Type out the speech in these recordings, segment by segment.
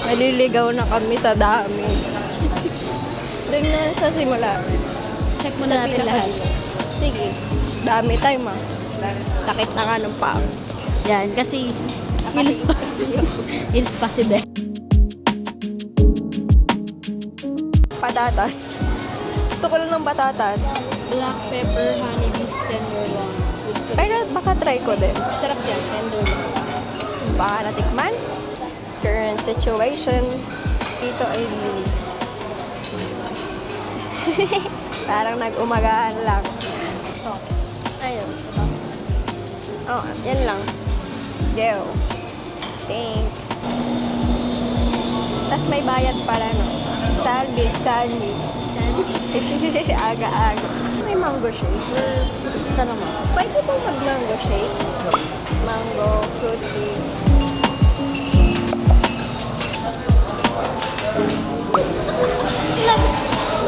Naliligaw na kami sa dami. Doon na sa simula. Check mo na natin lahat. Sige. Dami time ah. Sakit na nga ng paa. Yan, kasi it's possible. Patatas. Gusto ko lang ng patatas. Black pepper, honey beef, tenderloin. Pero baka try ko din. Sarap yan, tenderloin. Baka natikman. Current situation. Dito ay Lily's. Parang nag-umagahan lang. Ayun. Oh, yan lang. Go. Thanks. Tas may bayad pala, no? Sandy. Aga-aga. May mango shake. Tanong mo. Pwede bang mag-mango shake? Mango, fruity.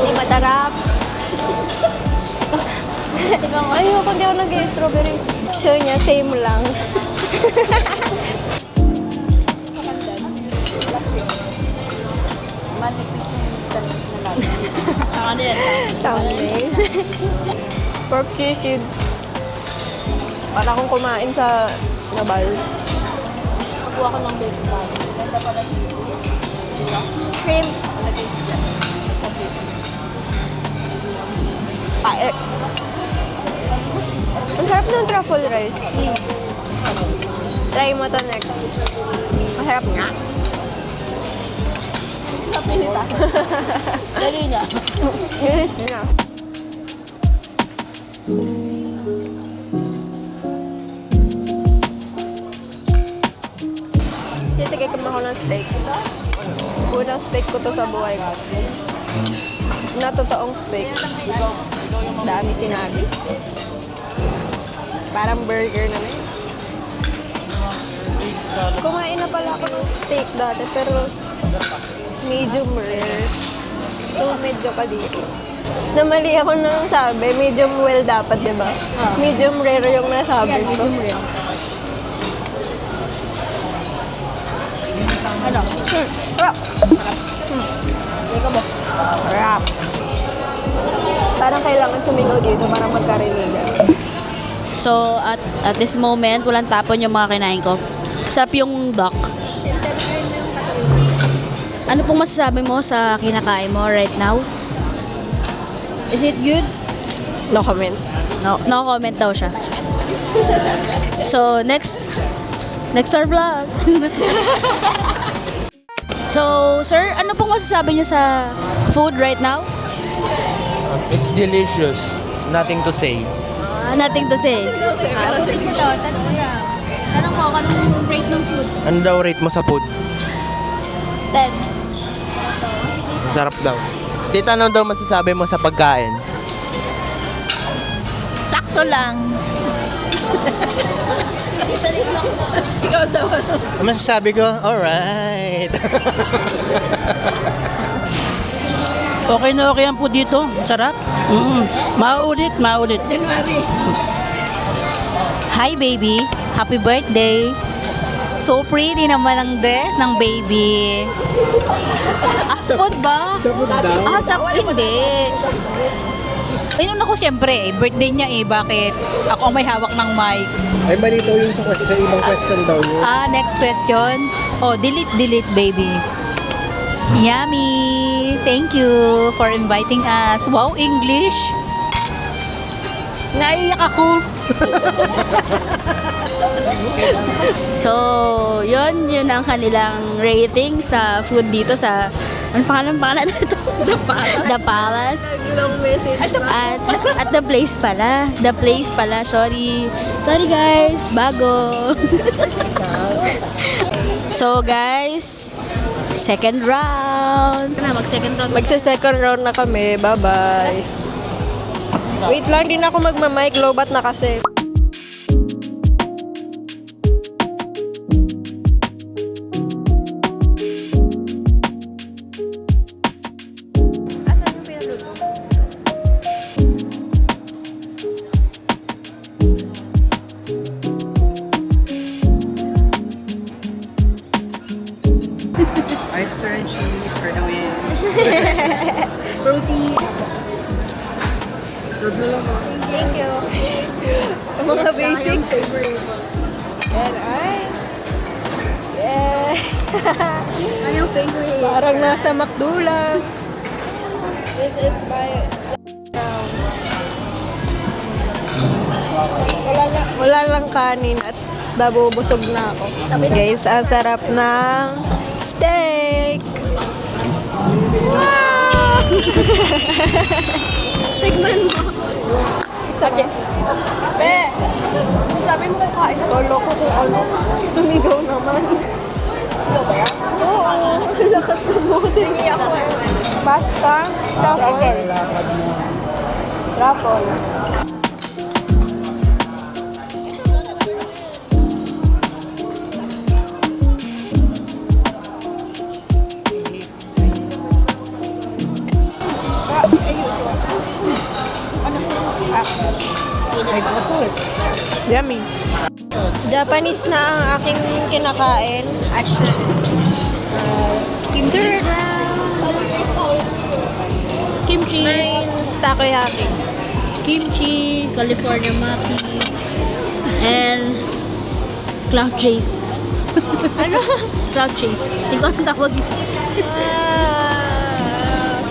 Hindi matarap. Ayoko, hindi ako nag-strawberry. Show niya, same lang. Manipis yung talit na natin. Ano yan? Thumbnail. Pork sisig. Para akong kumain sa Nabal. Nakuha ko ng baby bag. Shrimp. Pae. Ang sarap ng truffle rice. Try mo to next. Masarap nga. Napilita. Dali na. Yes na. Titikikim ako ng steak. Unang steak ko to sa buhay ko. Na totoong steak. Dami sinabi. Parang burger na yun. Kumain na pala ako ng steak dati, pero medium rare. So, medyo kadiri. Namali ako nang sabi, medium well dapat, di ba? Medium rare yung nasabi ko. Medium rare. Ano? Rap! Ikaw ba? Rap! Parang kailangan sumigaw dito para magkarinigan. So, at this moment, walang tapon yung mga kinain ko. Sarap yung duck. Ano pong masasabi mo sa kinakain mo right now? Is it good? No comment. No comment daw siya. So, next our vlog. So, sir, ano pong masasabi niyo sa food right now? It's delicious. Nothing to say. Nothing to say. Tanong mo, anong rate ng food? Ano daw rate mo sa food? 10. Sarap daw. Tita, ano daw masasabi mo sa pagkain? Sakto lang. Ano masasabi ko? Alright. Okay na okay ang po dito. Sarap. Maulit. Hi, baby. Happy birthday. So pretty naman ang dress ng baby. Food ba? Sa food daw? Sa hindi. Ayun ako siyempre birthday niya Bakit? Ako ang may hawak ng mic. Ay, malito yung sa ibang question daw yun. Next question. Delete, baby. Yummy. Thank you for inviting us. Wow, English. Naiyak ako. So, yun ang kanilang rating sa food dito sa ano pangalan nito? The Palace. Long message. At the place pala. Sorry guys, bago. So guys, second round. Mag-second round. Magsa-second round na kami. Bye-bye. Wait lang, din ako magmamic. Lobat na kasi. Asan yung pinaluto? cheese for the win. Protein. Thank you. Ang mga basics. Yan ay. Yeah. Ayong favorite. Parang nasa McDo lang. This is my wala lang kanin at nabubusog na ako. Guys, ang sarap ng steak. Wow! Tignan mo. Sabi, sabi mo kakain. Lolo ko kung ano. Sumigaw naman. Sigaw ba yan? Oo. Ang lakas ng boses. Hindi ako eh. Basta. Raffle. Raffle. Yummy. Japanese na ang aking kinakain. Actually. Kimchi. Kimchi. Mine's takoyaki. Kimchi, California maki, and cloud chase. Ano? Cloud chase. Hindi ko anong tawag ito.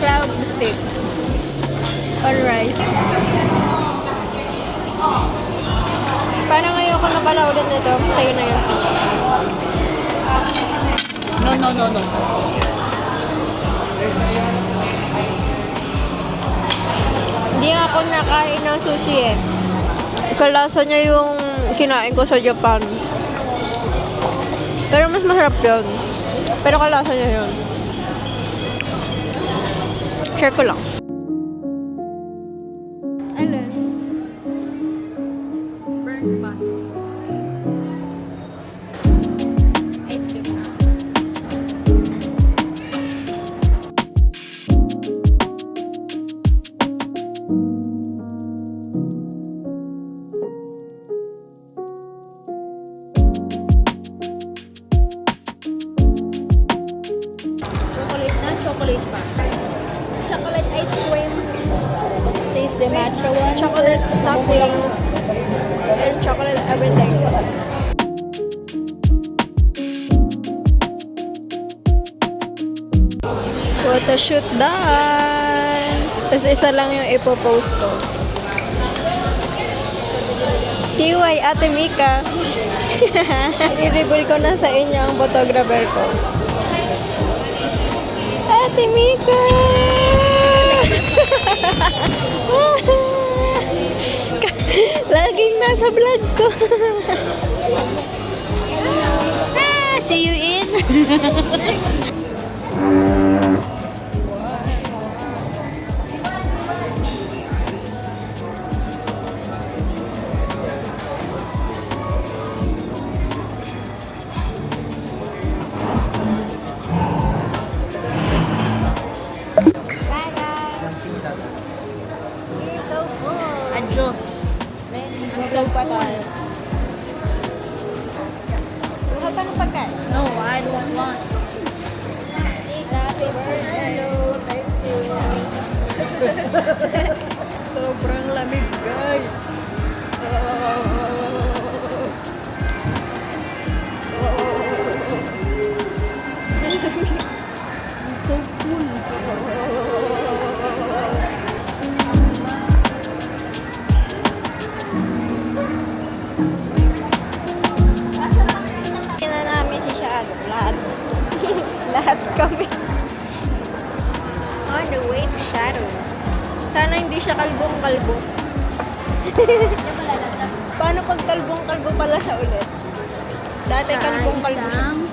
Crab stick. On rice. Paano ngayon ko napala ulit nito? Sa'yo na yun. No. Hindi ako nakain ng sushi eh. Kalasa niya yung kinain ko sa Japan. Pero mas masarap yun. Pero kalasa niya yun. Share ko lang. Alin? Burnt baso. Ice cream. Chocolate na, chocolate pa. Chocolate ice cream. Let's taste the matcha one. Chocolate toppings. And chocolate everything. Photoshoot done! Tapos isa lang yung ipopost ko. TY Ate Mika. I-reveal ko na sa inyo ang photographer ko. Ate Mika! Laging nasa vlog ko. See you in. You're so cool. Adios. So patay. Buha pa ng pagkain. No, I don't want. Happy birthday. Thank you. Sobrang lamig, guys. So cool. Kina namin si Shadow. Lahat. Lahat kami. On the way to Shadow. Sana hindi siya kalbong-kalbo. Paano pag kalbong-kalbo pala siya ulit? Dati kalbong-kalbo siya. Isang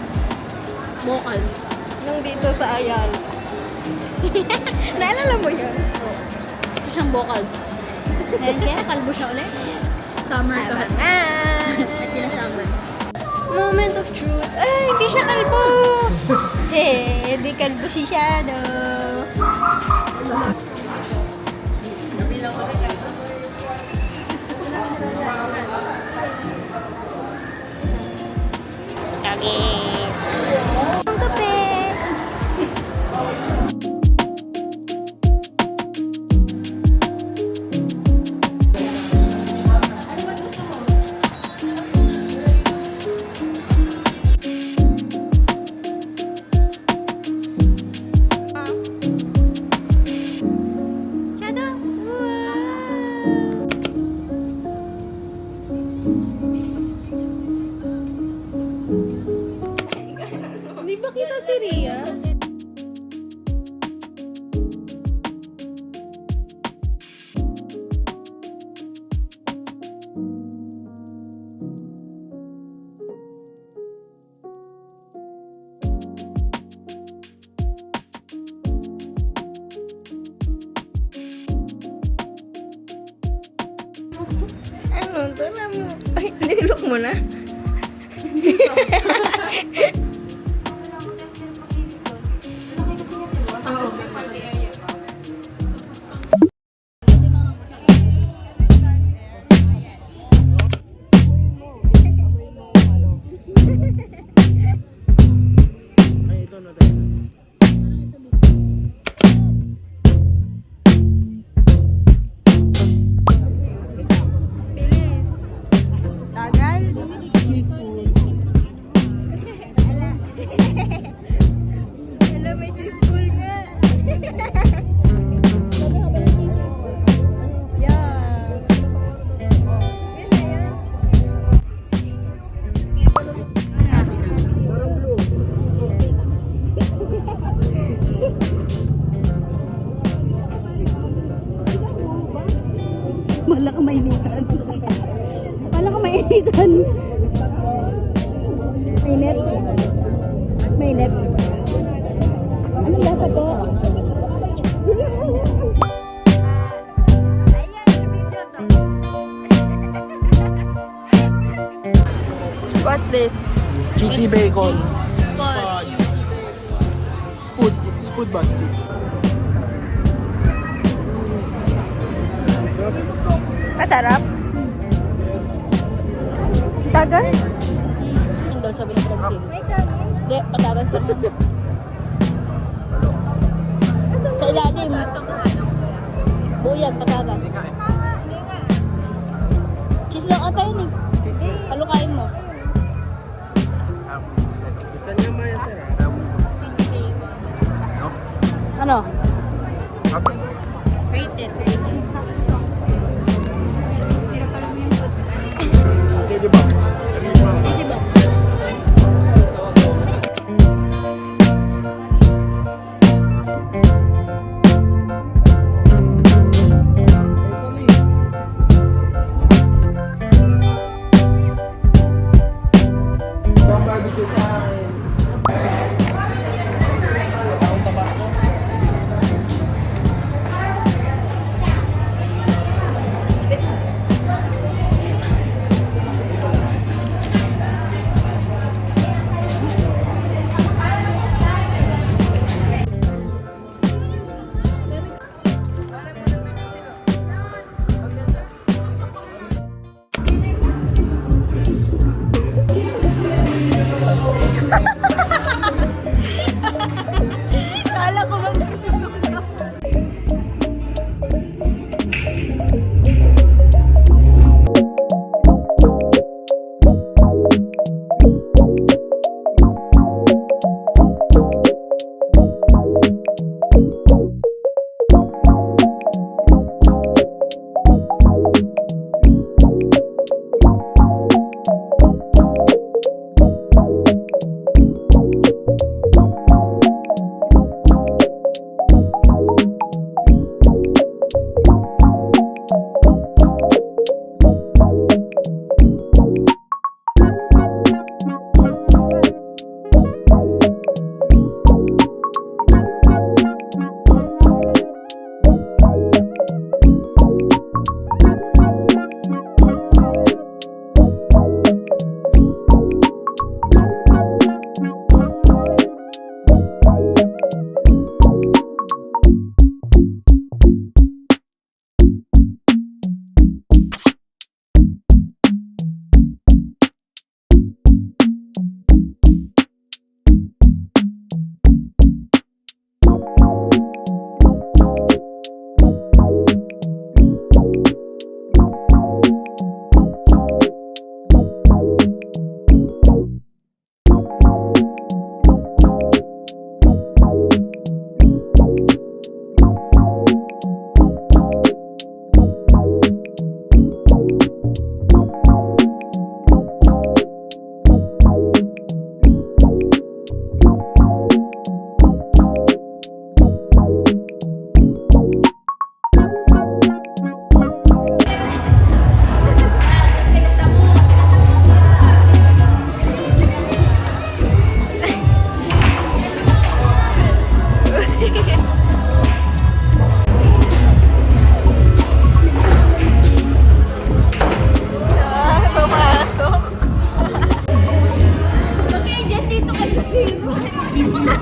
vocals. Nung dito sa Ayala. Naalala mo yun? Isa siyang vocals. Ngayon kaya kalbo siya ulit. Summer ka. At yun na summer. Moment of truth. Ay, hindi siya kalbo! Hindi kalbo si Shadow. Okay. Ang kape! Hindi ba kita si Ria? Ano? Tara mo. Ay, linilok mo na. Tagal. Hello, may teaspoon nga. Yeah. Yun na yun. Wala ka mainitan. Wala ka mainitan. Mainit. Mainit. Anong lasa po? What's this? Juicy bacon. Spot. Spud ba? Spud. Masarap. Tagal. Yun daw sabi ng Francine. Hindi, patatas lang. Sa ilalim. Buo yan, patatas. Cheese lang ata yun eh. Halukain mo. Gusto niya maya sir? Ano? Rated. Okay, di ba? Easy ba?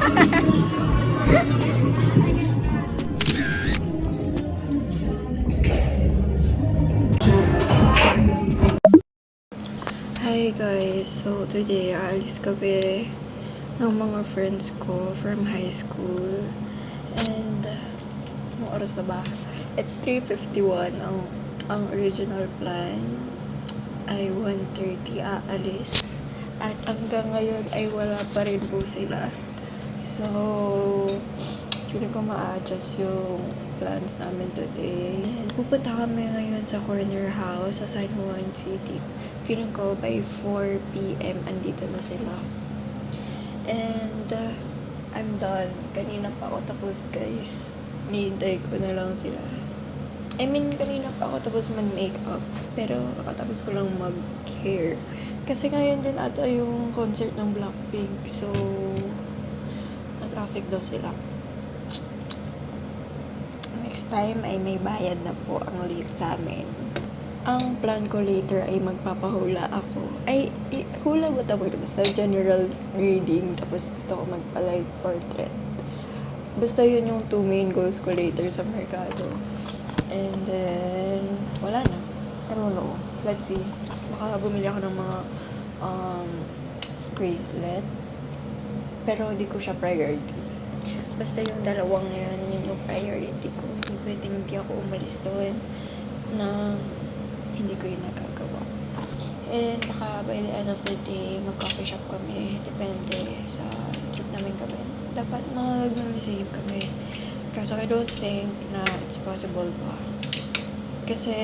Hi guys! So today, aalis kami ng mga friends ko from high school. And, anong oras na ba? It's 3:51. Ang original plan ay 1:30 aalis. At hanggang ngayon ay wala pa rin po sila. So, feeling ko ma-adjust yung plans namin today. And pupunta kami ngayon sa corner house sa San Juan City. Feeling ko by 4 p.m. andito na sila. And I'm done. Kanina pa ako tapos, guys. Nihintay ko na lang sila. I mean, kanina pa ako tapos mag-makeup. Pero kakatapos ko lang mag-hair. Kasi ngayon din ata yung concert ng Blackpink. So, na-traffic daw sila. Next time ay may bayad na po ang late sa amin. Ang plan ko later ay magpapahula ako. Ay, hula ba tawag ito? Basta general reading. Tapos gusto ko magpa-live portrait. Basta yun yung 2 main goals ko later sa Mercado. And then, wala na. I don't know. Let's see. Baka bumili ako ng mga bracelet. Pero di ko siya priority. Basta yung dalawang yun yung priority ko. Hindi pwedeng hindi ako umalis doon na hindi ko yun nagagawa. And baka by the end of the day, mag-coffee shop kami. Depende sa trip namin kami. Dapat mag-museum kami. Kaso I don't think na it's possible pa. Kasi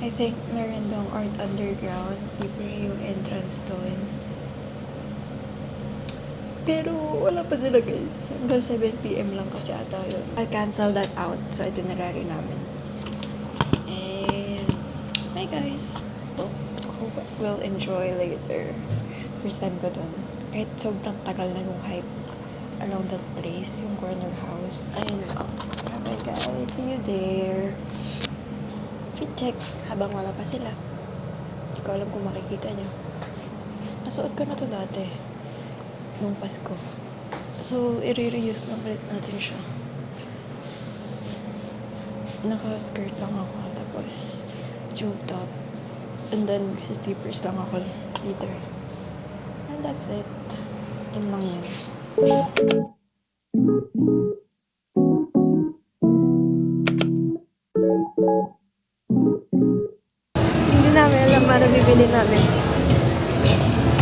I think meron dong Art Underground. Libre yung entrance doon. Pero wala pa sila, guys. Hanggang 7 p.m. lang kasi ata yun. I'll cancel that out sa itinerary namin. And hi guys. Hope we'll enjoy later. First time ko dun. Kahit sobrang tagal na yung hype around that place, yung corner house. Ayun lang. Bye guys. See you there. Fit check habang wala pa sila. Hindi ko alam kung makikita niyo. Nasuot ko na to dati. Nung Pasko. So, i-reuse lang ulit natin siya. Naka-skirt lang ako. Tapos, tube top. And then, slippers lang ako later. And that's it. Yun lang yan. Hindi namin alam ano bibili namin.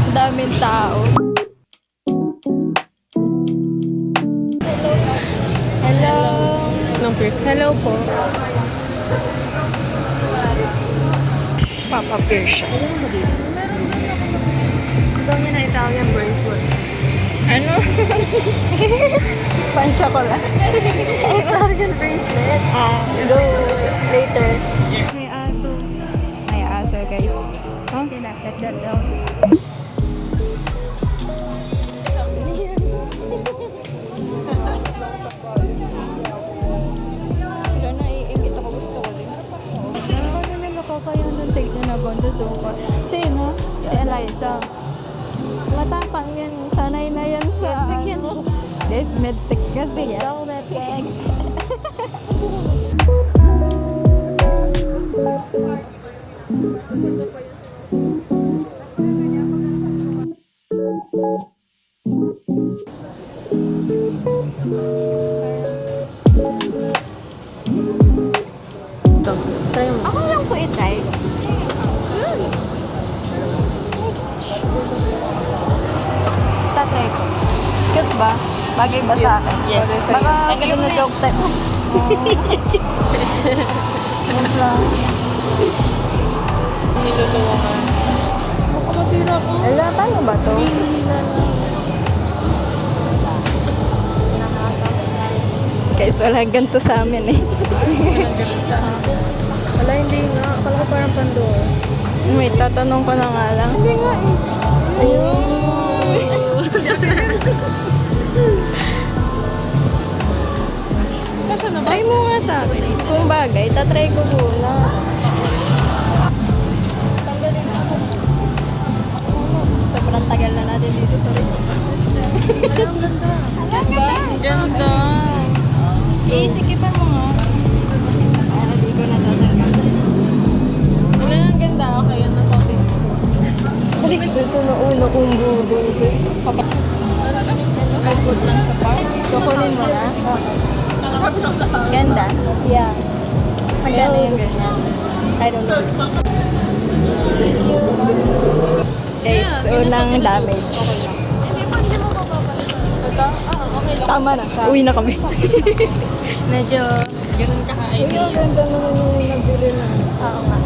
Ang daming tao. Hello. Numbers. Hello po. Papa Bear siya. Gusto daw niya na Italian bracelet. Ano? Pan-chocolate. Italian bracelet. Go later. May aso. May aso, guys. Oh, let that down. Pero naiingit ako. Gusto ko din. Ano nila kakayan ng take na nabon sa sofa? Sino? Si Eliza. Matapang yan. Sanay na yan sa ano. Des medtech kasi yan. Daw medtech. Try mo. Ako lang po i-try. Tatry ko. Cute ba? Bagay ba sa akin? Yes. Baka ganun na joke type. Yan lang. Niluluwangan. Baka masira ko. Ala, paano ba to? Guys, walang ganito sa amin eh. Wala, hindi nga. Akala ko parang pandor. May tatanong ko na nga lang. Hindi nga eh. Ayun. Kasya na ba? Try mo nga sa akin. Kung bagay, tatry ko muna. Tanggalin ako. Sobrang tagal na natin dito. Sorry. Ganda. Isikipan mo nga. Para di ko natatanggal. Wala nang ganda. Okay, yan na shopping. Balik ito na una kong bubong. I put lang sa park. Kukunin mo na? Ganda? Yeah. Magkano yung ganyan? I don't know. Guys, unang damage. Ito? Okay lang. Tama na. Uwi na kami. Medyo... Ganun kakain. ganda naman yung nabili na. Oo nga.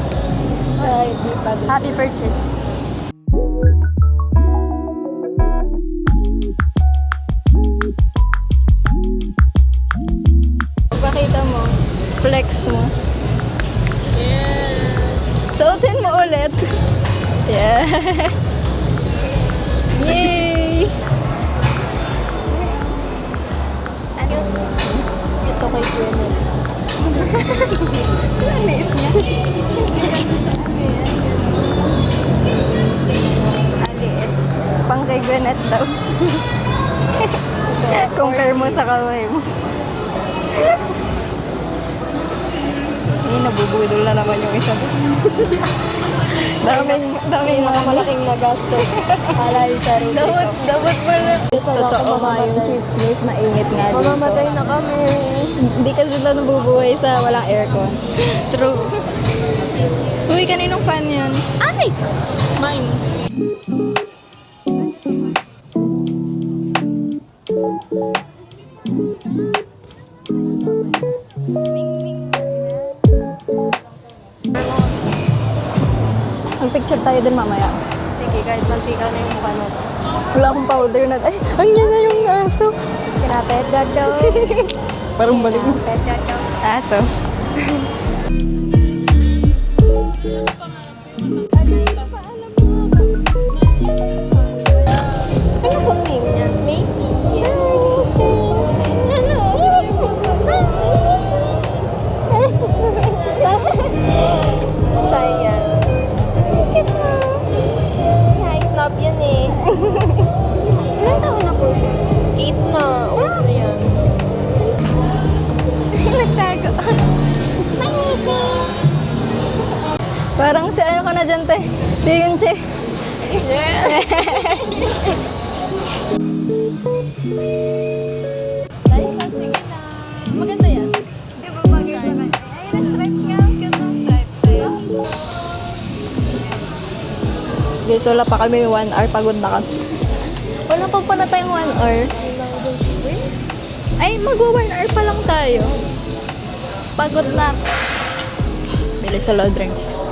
Happy purchase. Pakita mo. Flex mo. Yes. Suotin mo ulit. Yeah. Yay! Ano? Ito kay Gwyneth. Ang liit niya. Ang liit. Pang kay Gwyneth daw. Compare mo sa kamay mo. Nabubudol na naman yung isa. daming mga malaking nagasto. Alay sa rin. Dapat pala. Totoo nga yung chismis, mainit nga dito. Mamamatay na kami. Hindi kasi sila nabubuhay sa walang aircon. True. Uy, kaninong fan yun? Ay! Mine. Mag-picture tayo din mamaya. Sige, kahit mantika na yung mukha mo. Wala akong powder na. Ay, ang yan na yung aso. Kinapet daw. Parang balik mo. Aso. Ano kung name niya? Macy. Macy. Hello. Shy yan. Hi, snap yan eh. Ilang taon na po siya? 8 na. Okay na yan. Nagtago. Parang si ano ka na dyan, te. Si Yunche. Maganda yan. Di ba bagay sa kanya? Ay, na-stripes nga. Cute ng stripes. Guys, wala pa kami 1 hour. Pagod na kami. Wala pa pala tayong 1 hour. Ay, magwa 1 hour pa lang tayo. Pagod na. Bili sa low drinks.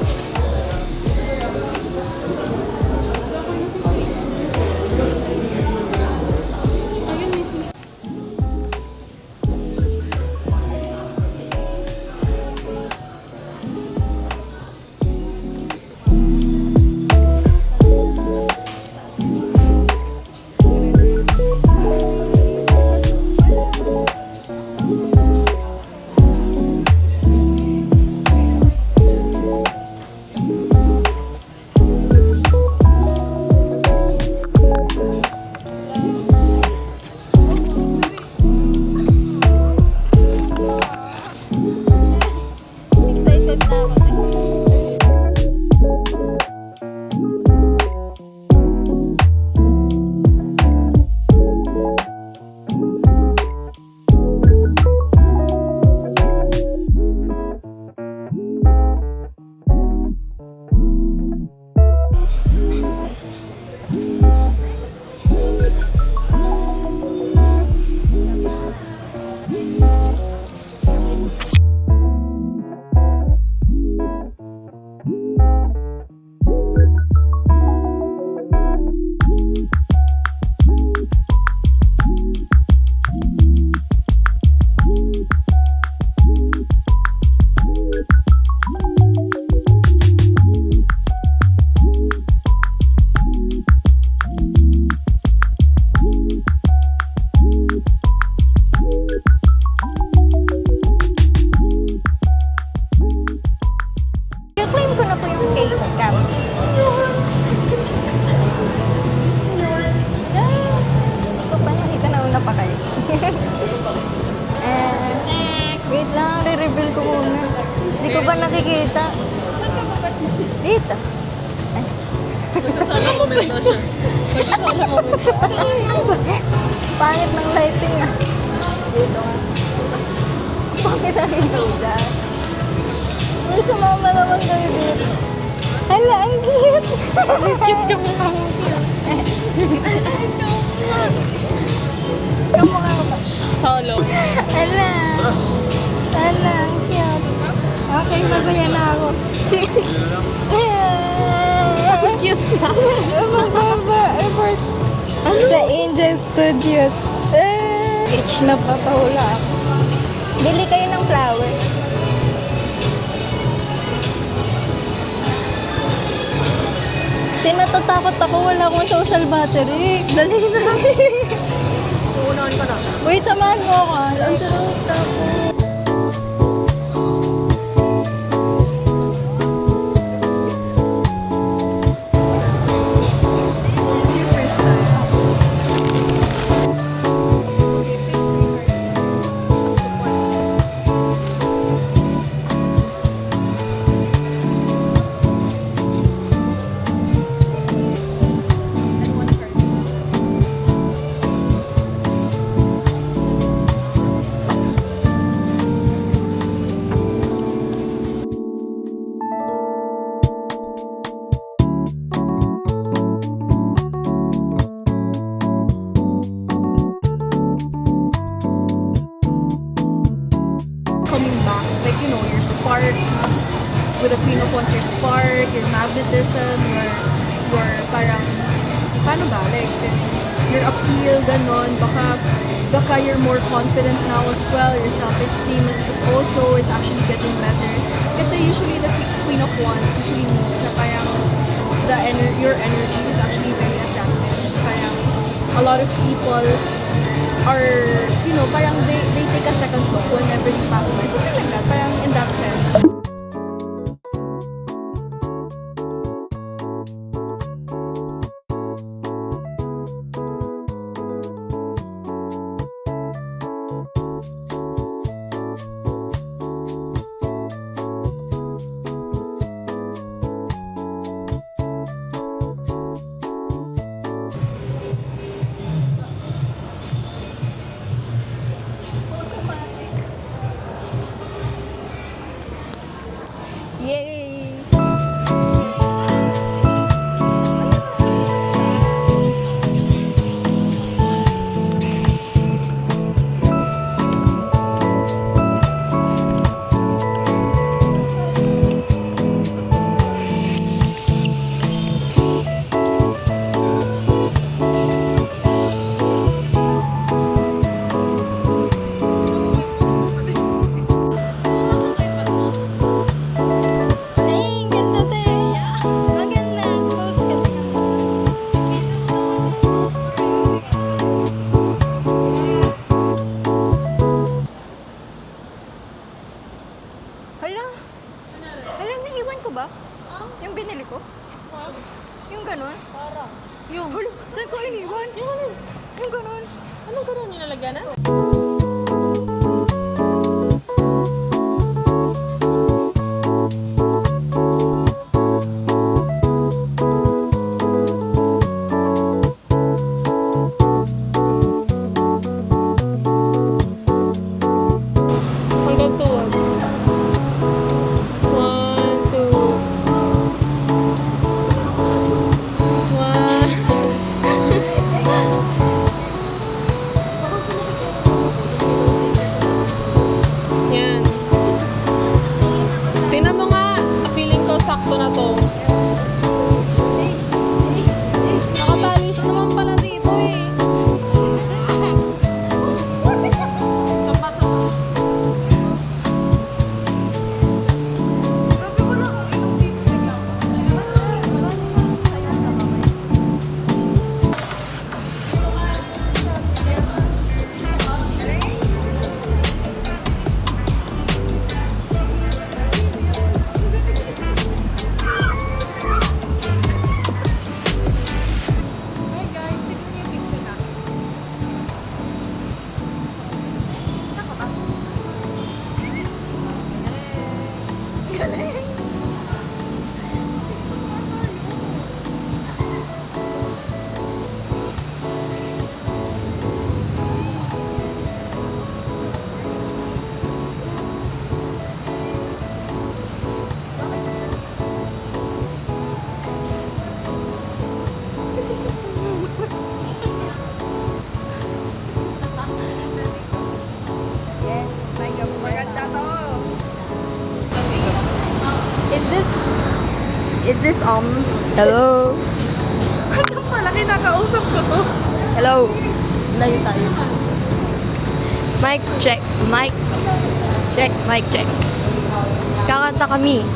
pa kayo. Wait lang, re-reveal ko muna. Hindi ko ba nakikita? Saan ka ba? Dito. Magsasala moment na siya. Magsasala moment na. Pangit ng lighting ah. Dito nga. Bakit ang inuda? May sumama naman kayo dito. Hala, ang cute! Cute ka mukha mo. Kamukha ko ba? Solo. Hala! Hala, ang cute. Okay, masaya na ako. Cute na. Mababa. Effort. Sa Angel Studios. Itch na papahula ako. Bili kayo ng flower. Tinatatakot ako, wala akong social battery. Dali na. Uunahan ka na. Wait, samahan mo ako. Ang sarap ako. Coming back, like, you know, your spark with the Queen of Wands, your spark, your magnetism, your parang, paano ba, like, your appeal, ganon, baka you're more confident now as well, your self-esteem is actually getting better. Kasi usually the Queen of Wands usually means na parang your energy is actually very attractive. Parang a lot of people are, you know, parang they take a second look whenever you pass by. Something like that, parang in that sense. Yay! Ay, ganda te. Maganda. Post ka na. Hala? Hala, naiwan ko ba? Yung binili ko? Yung ganon? Yung, Hala, saan ko iniwan? Yung ganon. anong karoon yung nalagyanan? Hanggang tuwag. 1, 2. 1. Hello. Ano pala, kinakausap ko to. Hello. Layo tayo. Mic check. Mic check. Mic check. Kakanta kami.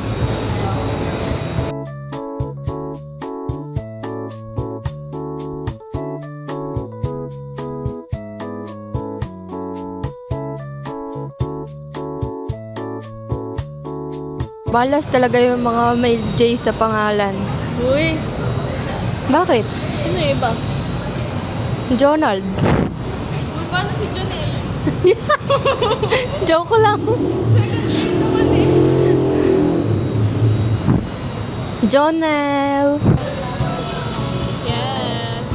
Balas talaga yung mga may J sa pangalan. Uy, Bakit? sino yung iba? Jonald. Uy, paano si Jonel? Joke lang. Jonel. Yes.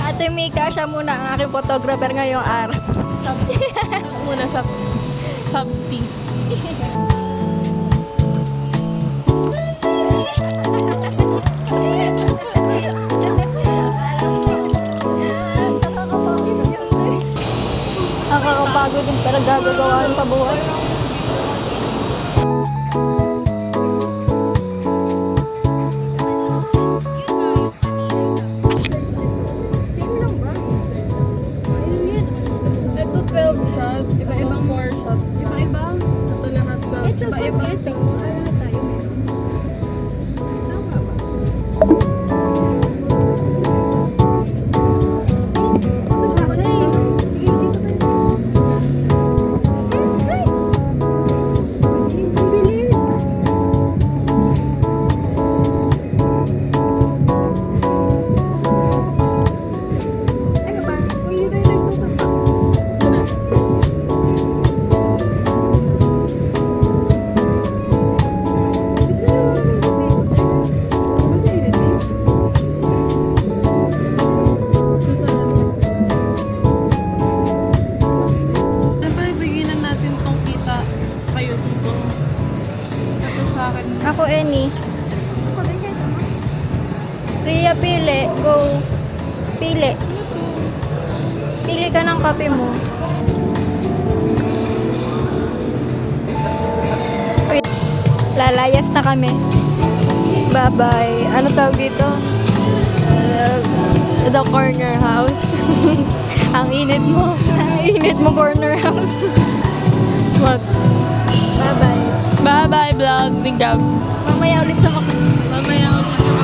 Ate Mika, siya muna ang aking photographer ngayong araw. Muna sa substi. Nakakapagod din pero gagawin pa buhay. Ito 12 shots. Iba-ibang 4 shots. Iba-iba. Ito lahat 12. Iba-iba. Siyempre, bigyan natin tong kita kayo dito. Ito sa akin. Ako, Eni. Ria, pili. Go. Pili. Pili ka ng kape mo. Wait. Lalayas na kami. Bye-bye. Ano tawag dito? The corner house. Ang init mo. Ang init mo, corner house. What? Bye-bye. Bye-bye vlog ni Gab. Mamaya ulit sa Mamaya ulit.